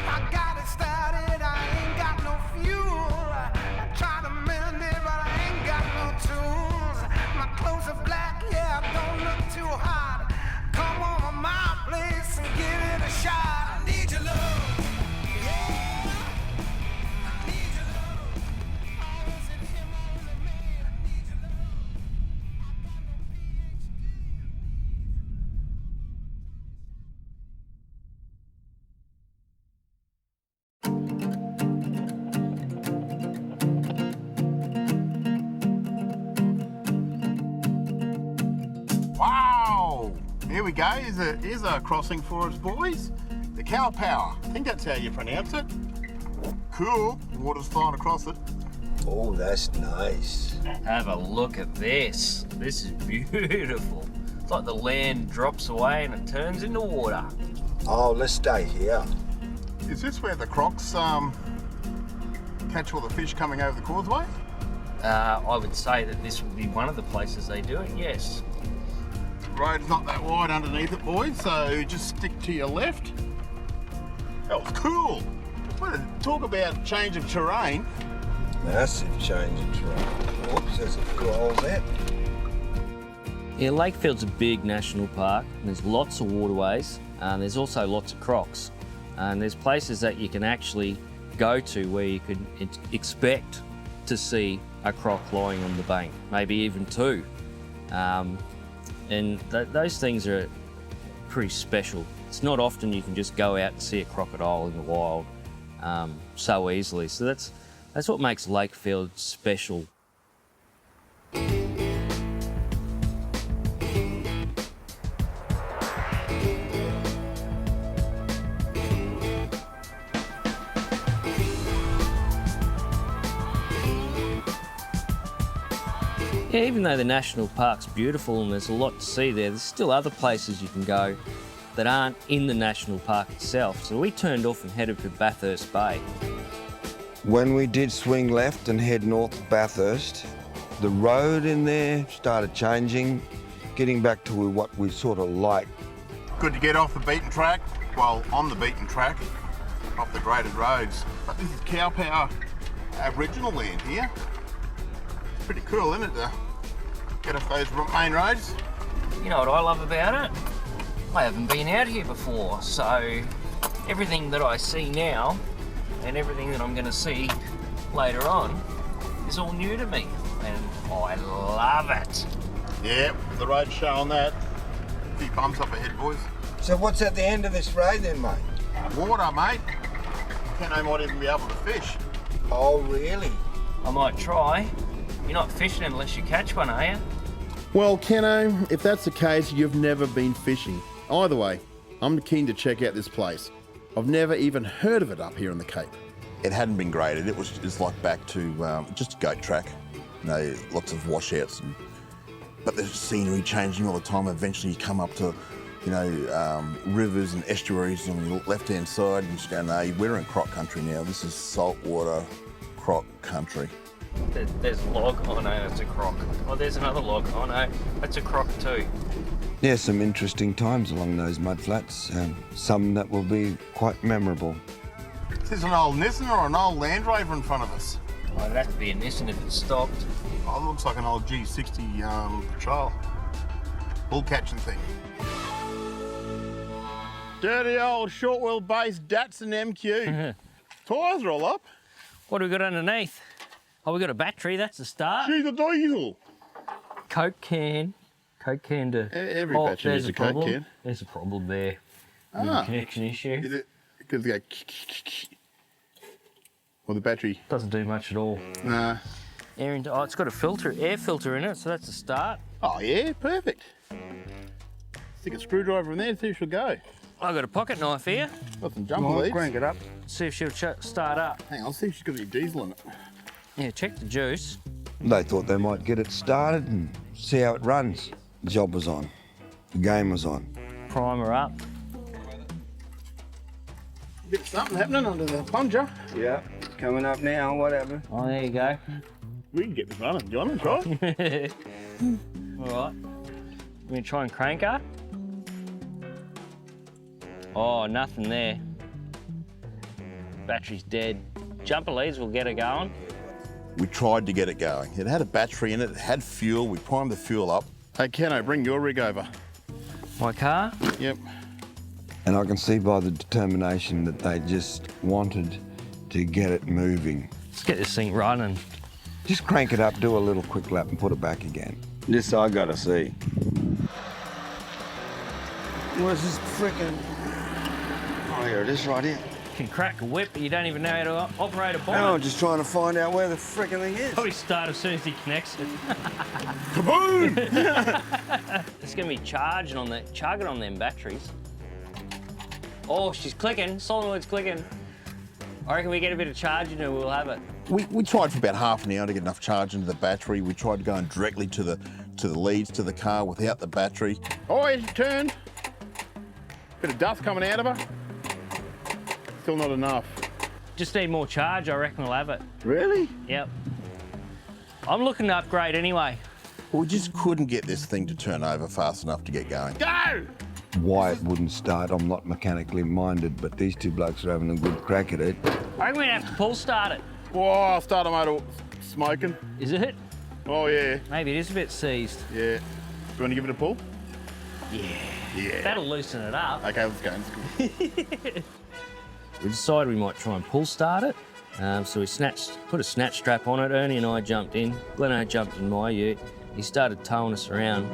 I got it started, I ain't got no fuel. I try to mend it, but I ain't got no tools. My clothes are black, yeah, don't look too hot. Come over my place and give it a shot. I need your love. Yeah, I need your love. Or is it him or is it me? I need your love. I got no PhD. Wow! Here we go. Here's a crossing for us, boys. The Cow Power. I think that's how you pronounce it. Cool. Water's flowing across it. Oh, that's nice. Have a look at this. This is beautiful. It's like the land drops away and it turns into water. Oh, let's stay here. Is this where the crocs catch all the fish coming over the causeway? I would say that this would be one of the places they do it, yes. The road's not that wide underneath it, boys, so just stick to your left. That was cool. Talk about change of terrain. Massive change of terrain. Whoops, there's a good hole there. Yeah, Lakefield's a big national park. And there's lots of waterways, and there's also lots of crocs. And there's places that you can actually go to where you could expect to see a croc lying on the bank, maybe even two. And those things are pretty special. It's not often you can just go out and see a crocodile in the wild so easily. So that's what makes Lakefield special. Yeah, even though the national park's beautiful and there's a lot to see there's still other places you can go that aren't in the national park itself. So we turned off and headed to Bathurst Bay. When we did swing left and head north of Bathurst, the road in there started changing, getting back to what we sort of like. Good to get off the beaten track, well, on the beaten track, off the graded roads. But this is Cow Power Aboriginal land here. Pretty cool, isn't it, to get off those main roads? You know what I love about it? I haven't been out here before, so everything that I see now and everything that I'm going to see later on is all new to me, and I love it. Yeah, the road's showing that. A few bumps up ahead, boys. So what's at the end of this road then, mate? Water, mate. Kenno might even be able to fish. Oh, really? I might try. You're not fishing unless you catch one, are you? Well, Kenno, if that's the case, you've never been fishing. Either way, I'm keen to check out this place. I've never even heard of it up here in the Cape. It hadn't been graded. It's like back to just a goat track. You know, lots of washouts. But there's scenery changing all the time. Eventually you come up to, you know, rivers and estuaries on the left-hand side, and you just go, no, we're in croc country now. This is saltwater croc country. There's a log. Oh no, that's a croc. Oh, there's another log. Oh no, that's a croc too. Yeah, some interesting times along those mudflats, some that will be quite memorable. Is this an old Nissan or an old Land Rover in front of us? Oh, it'd have to be a Nissan if it stopped. Oh, it looks like an old G60 Patrol. Bull catching thing. Dirty old short wheelbase Datsun MQ. Tyres are all up. What do we got underneath? Oh, we got a battery, that's a start. She's a diesel. Coke can to... Every battery there's needs a problem. Coke can. There's a problem there. Ah. Connection issue. Is it because they go or the battery? Doesn't do much at all. Nah. Oh, it's got a air filter in it, so that's a start. Oh yeah, perfect. Stick a screwdriver in there and see if she'll go. I've got a pocket knife here. Got some jumper leads. Crank it up. See if she'll start up. Hang on, see if she's got any diesel in it. Yeah, check the juice. They thought they might get it started and see how it runs. The job was on. The game was on. Primer up. Bit of something happening under the plunger. Yeah, it's coming up now, whatever. Oh, there you go. We can get this running. Do you want to try? All right. We're going to try and crank her. Oh, nothing there. Battery's dead. Jumper leads will get her going. We tried to get it going. It had a battery in it, it had fuel, we primed the fuel up. Hey Kenno, bring your rig over. My car? Yep. And I can see by the determination that they just wanted to get it moving. Let's get this thing running. Just crank it up, do a little quick lap and put it back again. This I gotta see. Where's this freaking... Oh, here it is right here. You can crack a whip, but you don't even know how to operate a bonnet. No, I'm just trying to find out where the freaking thing is. Probably start as soon as he connects it. Kaboom! It's going to be chugging on them batteries. Oh, she's clicking. Solenoid's clicking. I reckon we get a bit of charging and we'll have it. We tried for about half an hour to get enough charge into the battery. We tried going directly to the leads to the car without the battery. Oh, it's turned. Bit of dust coming out of her. still not enough. Just need more charge, I reckon we'll have it. Really? Yep. I'm looking to upgrade anyway. We just couldn't get this thing to turn over fast enough to get going. Go! Why it wouldn't start, I'm not mechanically minded, but these two blokes are having a good crack at it. I reckon we'd have to pull start it. Whoa, starter motor smoking. Is it? Oh, yeah. Maybe it is a bit seized. Yeah. Do you want to give it a pull? Yeah. That'll loosen it up. Okay, let's go. We decided we might try and pull start it. So we put a snatch strap on it. Ernie and I jumped in. Gleno jumped in my ute. He started towing us around.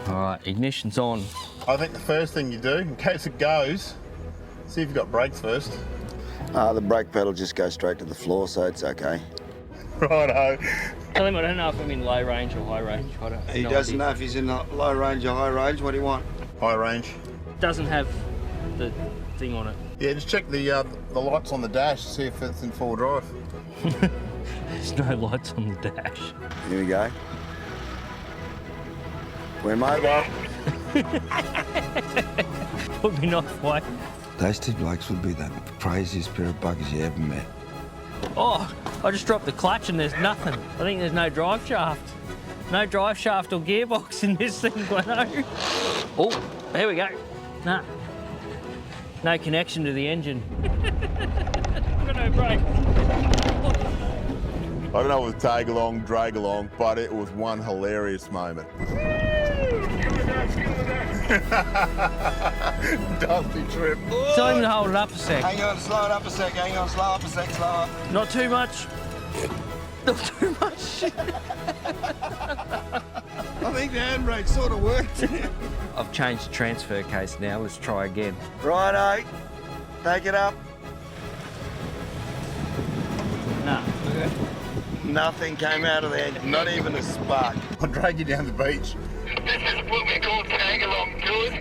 All right, ignition's on. I think the first thing you do, in case it goes, see if you've got brakes first. The brake pedal just goes straight to the floor, so it's okay. Righto. Tell him I don't know if I'm in low range or high range. He doesn't know if he's in low range or high range. What do you want? High range. Doesn't have the thing on it. Yeah, just check the lights on the dash, see if it's in full drive. There's no lights on the dash. Here we go. We're mobile. Put me off way. Those two blokes would be the craziest pair of buggers you ever met. Oh, I just dropped the clutch and there's nothing. I think there's no drive shaft. No drive shaft or gearbox in this thing, Gleno. Oh, there we go. Nah. No connection to the engine. Got no brakes. I don't know if it was tag along, drag along, but it was one hilarious moment. Dusty trip. Tell him to hold it up a sec. Hang on, slow it up a sec, hang on, slow up a sec, slow up. Not too much. Not too much. I think the handbrake sort of worked. I've changed the transfer case now. Let's try again. Righto, take it up. No. Nothing came out of the engine, not even a spark. I'll drag you down the beach. This is what we call tag along, George.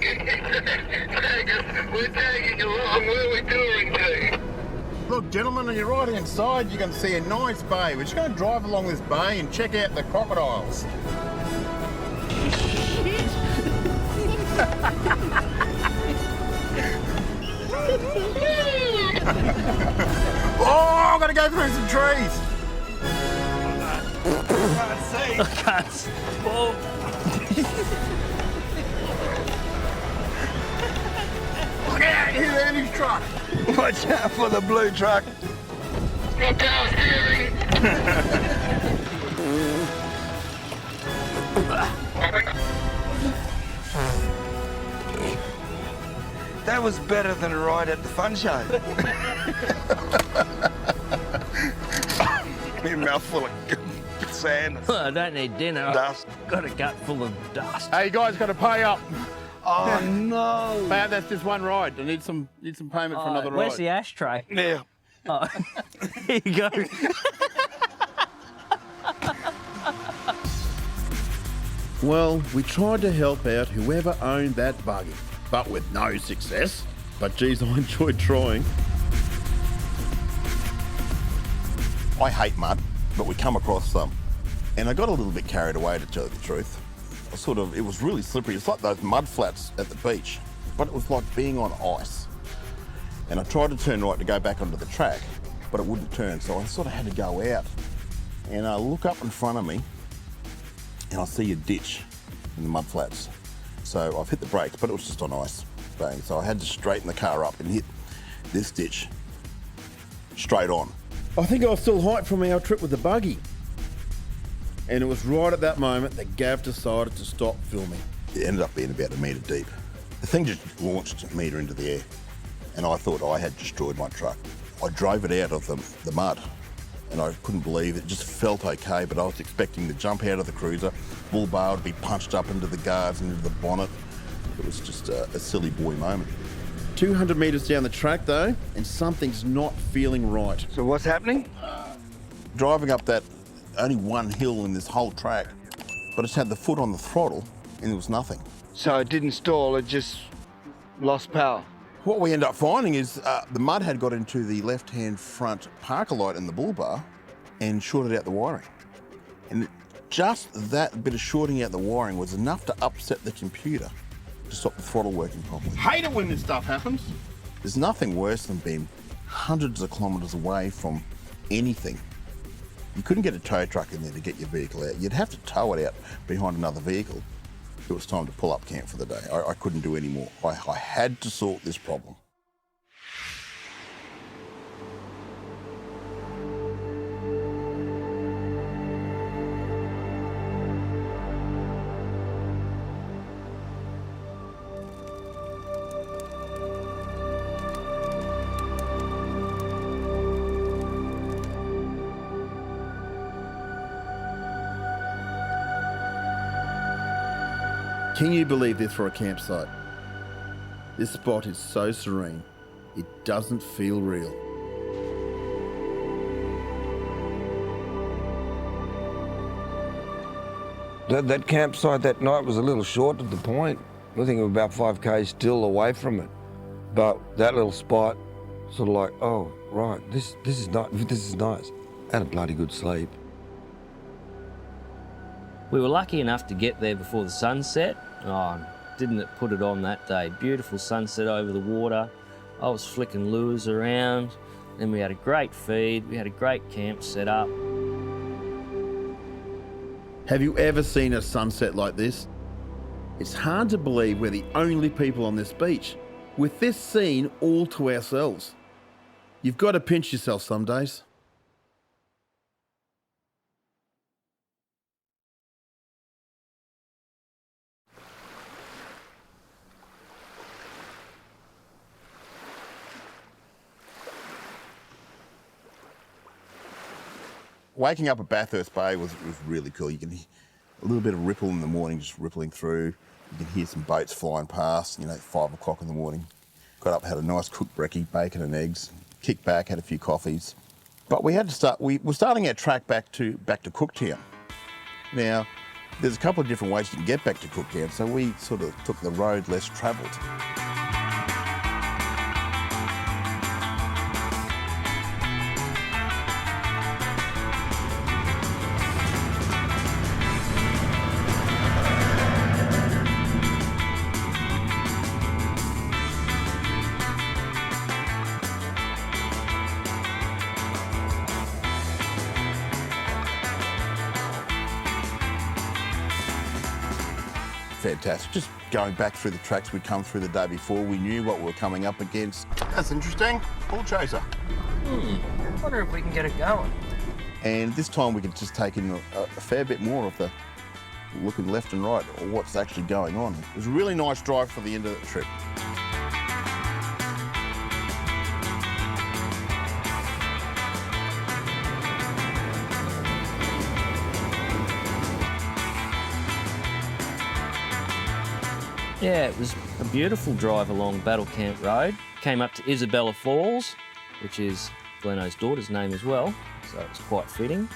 We're tagging along. Where are we touring to? Look, gentlemen, on your right-hand side, you can see a nice bay. We're just going to drive along this bay and check out the crocodiles. Oh, I've got to go through some trees. I can't see. Oh. Look out, here's Ernie's truck. Watch out for the blue truck. Got power steering. That was better than a ride at the fun show. Your mouth full of sand. I don't need dinner. Dust. I've got a gut full of dust. Hey, you guys got to pay up. Oh no! But that's just one ride. I need some payment for another Where's ride. the ashtray? Yeah. Oh. Here you go. Well, we tried to help out whoever owned that buggy, but with no success. But geez, I enjoyed trying. I hate mud, but we come across some. And I got a little bit carried away, to tell you the truth. It was really slippery. It's like those mud flats at the beach, but it was like being on ice. And I tried to turn right to go back onto the track, but it wouldn't turn, so I sort of had to go out. And I look up in front of me, and I see a ditch in the mud flats. So I've hit the brakes, but it was just on ice. Bang. So I had to straighten the car up and hit this ditch straight on. I think I was still hyped from our trip with the buggy. And it was right at that moment that Gav decided to stop filming. It ended up being about 1 metre deep. The thing just launched 1 metre into the air, and I thought I had destroyed my truck. I drove it out of the mud, and I couldn't believe it. It just felt okay, but I was expecting to jump out of the cruiser, bull bar would be punched up into the guards and into the bonnet. It was just a silly boy moment. 200 metres down the track though, and something's not feeling right. So what's happening? Driving up that only one hill in this whole track, but it's had the foot on the throttle and there was nothing. So it didn't stall, it just lost power. What we end up finding is the mud had got into the left-hand front parker light in the bull bar and shorted out the wiring. And just that bit of shorting out the wiring was enough to upset the computer to stop the throttle working properly. Hate it when this stuff happens. There's nothing worse than being hundreds of kilometres away from anything. You couldn't get a tow truck in there to get your vehicle out. You'd have to tow it out behind another vehicle. It was time to pull up camp for the day. I couldn't do any more. I had to sort this problem. Can you believe this for a campsite? This spot is so serene, it doesn't feel real. That campsite that night was a little short of the point. I think we were about 5 k's still away from it. But that little spot, sort of like, oh, right, this is nice. Had a bloody good sleep. We were lucky enough to get there before the sunset. Oh, didn't it put it on that day? Beautiful sunset over the water. I was flicking lures around. Then we had a great feed. We had a great camp set up. Have you ever seen a sunset like this? It's hard to believe we're the only people on this beach, with this scene all to ourselves. You've got to pinch yourself some days. Waking up at Bathurst Bay was really cool. You can hear a little bit of ripple in the morning, just rippling through. You can hear some boats flying past, at 5 o'clock in the morning. Got up, had a nice cooked brekkie, bacon and eggs, kicked back, had a few coffees. But we had to start, we're starting our track back to Cooktown. Now, there's a couple of different ways you can get back to Cooktown, so we sort of took the road less travelled. Fantastic. Just going back through the tracks we'd come through the day before, we knew what we were coming up against. That's interesting. Bull chaser. Wonder if we can get it going. And this time we could just take in a fair bit more of the looking left and right, or what's actually going on. It was a really nice drive for the end of the trip. Yeah, it was a beautiful drive along Battle Camp Road. Came up to Isabella Falls, which is Gleno's daughter's name as well, so it's quite fitting.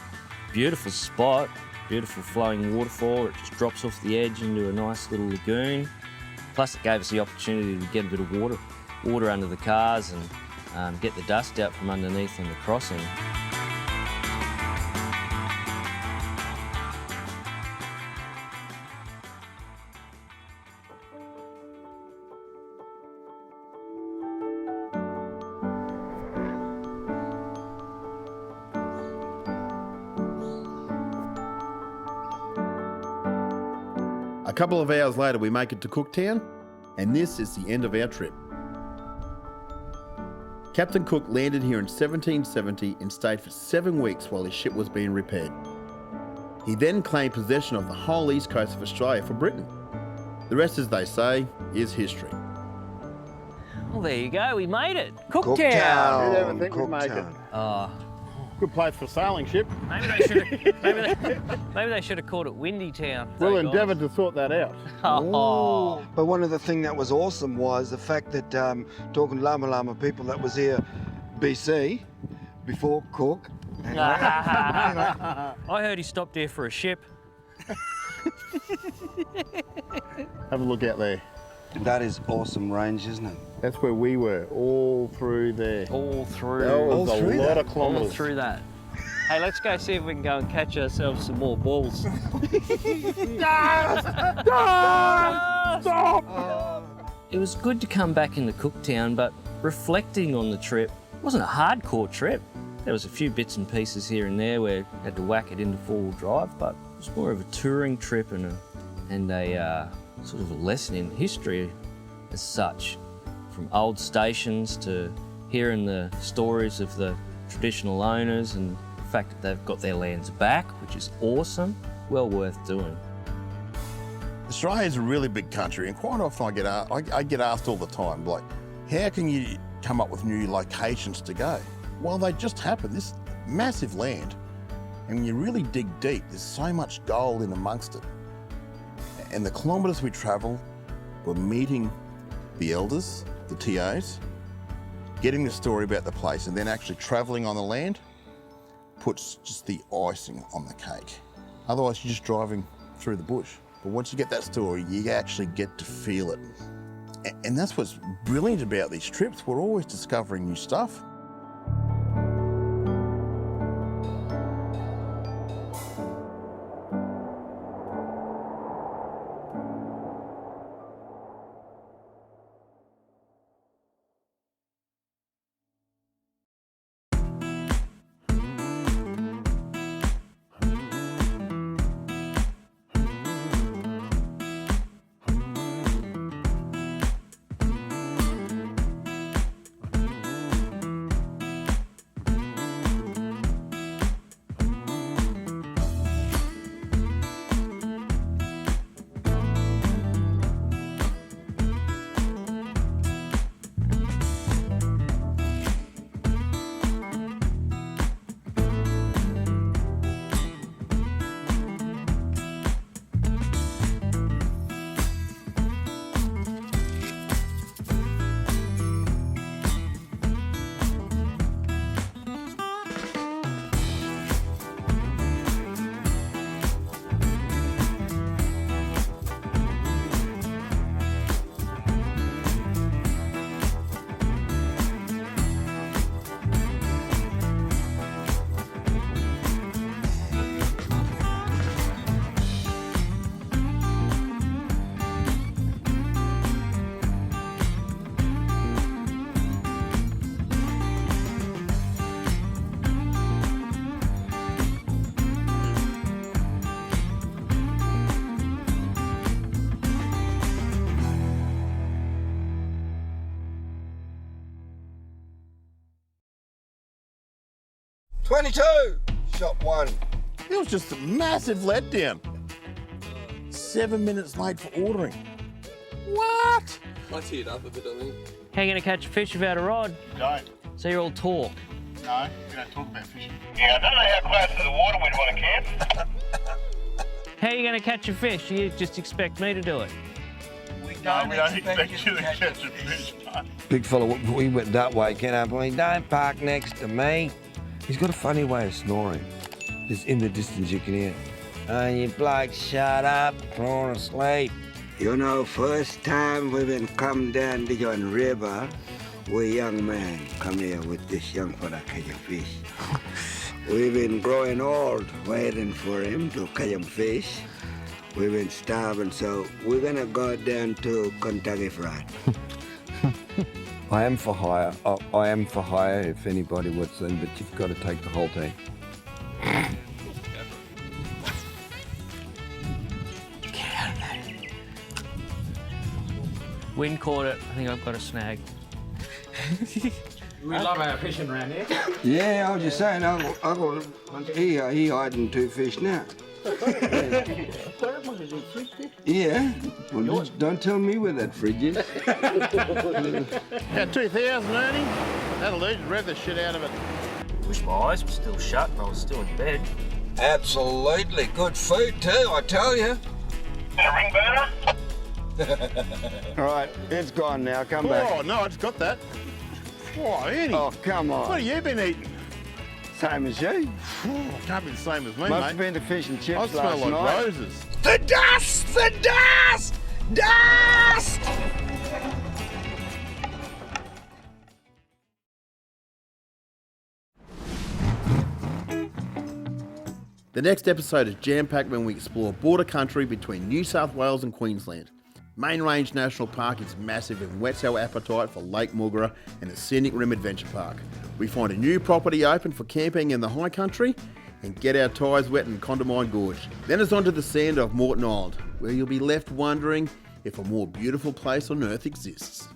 Beautiful spot, beautiful flowing waterfall. It just drops off the edge into a nice little lagoon. Plus it gave us the opportunity to get a bit of water under the cars and get the dust out from underneath on the crossing. A couple of hours later, we make it to Cooktown, and this is the end of our trip. Captain Cook landed here in 1770 and stayed for 7 weeks while his ship was being repaired. He then claimed possession of the whole east coast of Australia for Britain. The rest, as they say, is history. Well, there you go, we made it. Cooktown. Who'd ever think we'd make it? Good place for a sailing ship. Maybe they should have. Maybe they should have called it Windy Town. We'll endeavour to sort that out. Oh. But one of the things that was awesome was the fact that talking to Lama Lama people that was here BC, before Cook. I heard he stopped there for a ship. Have a look out there. That is awesome range, isn't it? That's where we were, all through there. All through. That was a lot of All kilometres. through that. Hey, let's go see if we can go and catch ourselves some more balls. It was good to come back into Cooktown, but reflecting on the trip, it wasn't a hardcore trip. There was a few bits and pieces here and there where I had to whack it into four-wheel drive, but it was more of a touring trip and a sort of a lesson in history as such. From old stations to hearing the stories of the traditional owners and the fact that they've got their lands back, which is awesome, well worth doing. Australia is a really big country, and quite often I get asked all the time, like, how can you come up with new locations to go? Well, they just happen. This massive land, and when you really dig deep, there's so much gold in amongst it. And the kilometres we travel, we're meeting the elders, the TOs, getting the story about the place, and then actually travelling on the land puts just the icing on the cake. Otherwise, you're just driving through the bush. But once you get that story, you actually get to feel it. And that's what's brilliant about these trips. We're always discovering new stuff. Shot one. It was just a massive letdown. 7 minutes late for ordering. What? I teared up a bit, I think. How are you going to catch a fish without a rod? Don't. So you're all talk. No, we don't talk about fishing. Yeah, I don't know how close to the water we'd want to camp. How are you going to catch a fish? You just expect me to do it? We don't expect you to catch a fish. Big fella, we went that way, Kenno, but don't park next to me. He's got a funny way of snoring. Just in the distance you can hear. Oh, you bloke, shut up, falling asleep. You know, first time we been come down the John River, we young man come here with this young fella catch a fish. We've been growing old waiting for him to catch a fish. We've been starving, so we're gonna go down to Kentucky Fried. I am for hire. I am for hire if anybody wants them, but you've got to take the whole team. Wind caught it. I think I've got a snag. We love our fishing around here. Yeah, I was just saying, Uncle, he hiding two fish now. Yeah, well, just don't tell me where that fridge is. Yeah, 2,000, Ernie. That'll do. Just rev the shit out of it. Wish my eyes were still shut and I was still in bed. Absolutely, good food too, I tell you. And a ring burner? All right, it's gone now, come back. Oh, no, I just got that. Oh, Ernie. Oh, come on. What have you been eating? Same as you. Can't be the same as me, Must mate. have been the fish and chips I smell last like night. roses. The dust! The dust! Dust! The next episode is jam-packed when we explore border country between New South Wales and Queensland. Main Range National Park is massive and whets our appetite for Lake Mulgara and the Scenic Rim Adventure Park. We find a new property open for camping in the high country and get our tyres wet in Condamine Gorge. Then it's on to the sand of Moreton Island, where you'll be left wondering if a more beautiful place on earth exists.